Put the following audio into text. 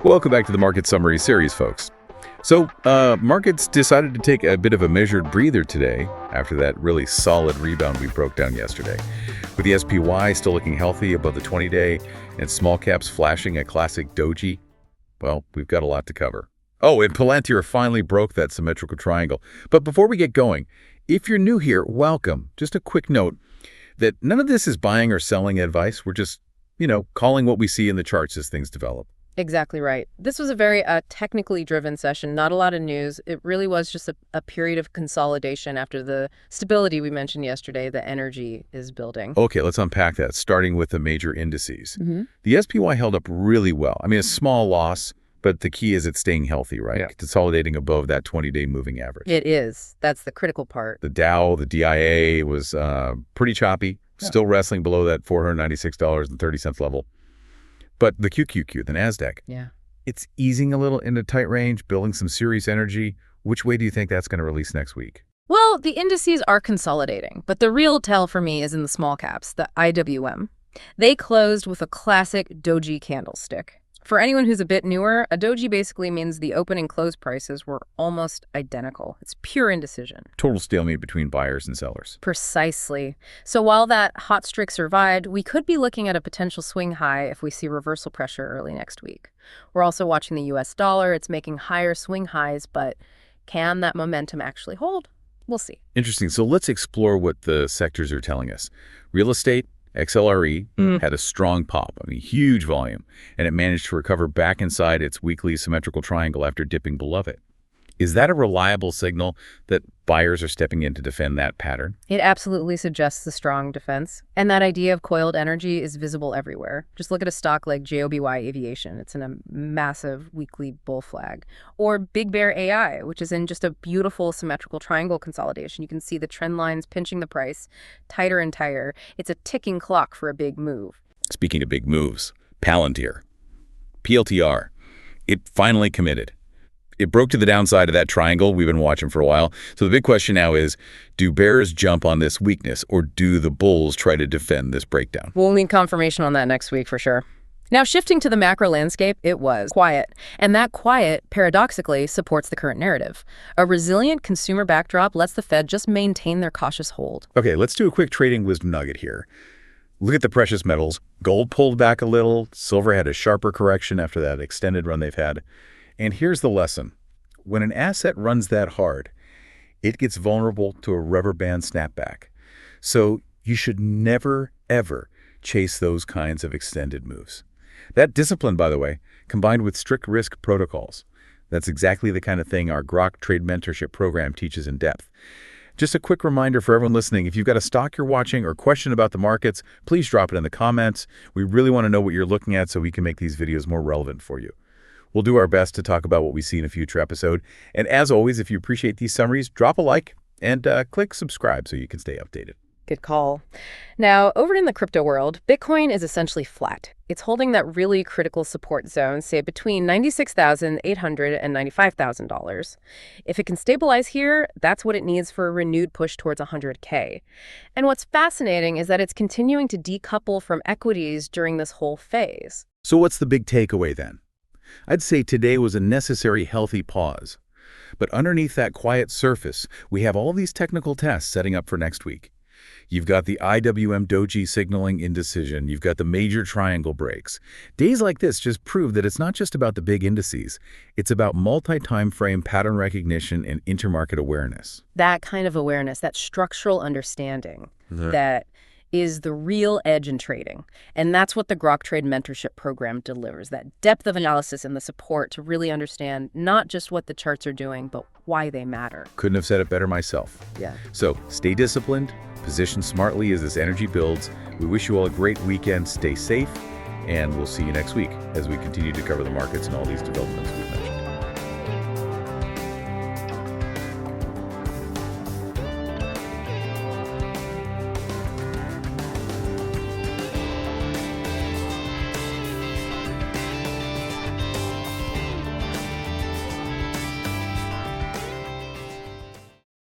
Welcome back to the Market Summary series, folks. So, markets decided to take a bit of a measured breather today after that really solid rebound we broke down yesterday. With the SPY still looking healthy above the 20-day and small caps flashing a classic doji, well, we've got a lot to cover. Oh, and Palantir finally broke that symmetrical triangle. But before we get going, if you're new here, welcome. Just a quick note that none of this is buying or selling advice. We're just, calling what we see in the charts as things develop. Exactly right. This was a very technically driven session, not a lot of news. It really was just a period of consolidation after the stability we mentioned yesterday. The energy is building. Okay, let's unpack that, starting with the major indices. The SPY held up really well. I mean, a small loss, but the key is it's staying healthy, right? Yeah. Consolidating above that 20-day moving average. It is. That's the critical part. The Dow, the DIA was pretty choppy, still wrestling below that $496.30 level. But the QQQ, the NASDAQ, it's easing a little in a tight range, building some serious energy. Which way do you think that's going to release next week? Well, the indices are consolidating, but the real tell for me is in the small caps, the IWM. They closed with a classic doji candlestick. For anyone who's a bit newer, a doji basically means the open and close prices were almost identical. It's pure indecision. Total stalemate between buyers and sellers. Precisely. So while that hot streak survived, we could be looking at a potential swing high if we see reversal pressure early next week. We're also watching the US dollar. It's making higher swing highs, but can that momentum actually hold? We'll see. Interesting. So let's explore what the sectors are telling us. Real estate, XLRE, had a strong pop, huge volume, and it managed to recover back inside its weekly symmetrical triangle after dipping below it. Is that a reliable signal that buyers are stepping in to defend that pattern? It absolutely suggests a strong defense. And that idea of coiled energy is visible everywhere. Just look at a stock like JOBY Aviation. It's in a massive weekly bull flag. Or Big Bear AI, which is in just a beautiful symmetrical triangle consolidation. You can see the trend lines pinching the price tighter and tighter. It's a ticking clock for a big move. Speaking of big moves, Palantir, PLTR, it finally committed. It broke to the downside of that triangle we've been watching for a while. So the big question now is, do bears jump on this weakness, or do the bulls try to defend this breakdown? We'll need confirmation on that next week for sure. Now, shifting to the macro landscape, it was quiet. And that quiet, paradoxically, supports the current narrative. A resilient consumer backdrop lets the Fed just maintain their cautious hold. Okay, let's do a quick trading wisdom nugget here. Look at the precious metals. Gold pulled back a little. Silver had a sharper correction after that extended run they've had. And here's the lesson. When an asset runs that hard, it gets vulnerable to a rubber band snapback. So you should never, ever chase those kinds of extended moves. That discipline, by the way, combined with strict risk protocols, that's exactly the kind of thing our Grok Trade Mentorship program teaches in depth. Just a quick reminder for everyone listening, if you've got a stock you're watching or question about the markets, please drop it in the comments. We really want to know what you're looking at so we can make these videos more relevant for you. We'll do our best to talk about what we see in a future episode. And as always, if you appreciate these summaries, drop a like and click subscribe so you can stay updated. Good call. Now, over in the crypto world, Bitcoin is essentially flat. It's holding that really critical support zone, say between $96,800 and $95,000. If it can stabilize here, that's what it needs for a renewed push towards 100K. And what's fascinating is that it's continuing to decouple from equities during this whole phase. So what's the big takeaway then? I'd say today was a necessary, healthy pause. But underneath that quiet surface, we have all these technical tests setting up for next week. You've got the IWM doji signaling indecision. You've got the major triangle breaks. Days like this just prove that it's not just about the big indices. It's about multi-time frame pattern recognition and intermarket awareness. That kind of awareness, that structural understanding that is the real edge in trading. And that's what the Grok Trade Mentorship program delivers, that depth of analysis and the support to really understand not just what the charts are doing, but why they matter. Couldn't have said it better myself. Yeah. So stay disciplined, position smartly as this energy builds. We wish you all a great weekend. Stay safe, and we'll see you next week as we continue to cover the markets and all these developments we've mentioned.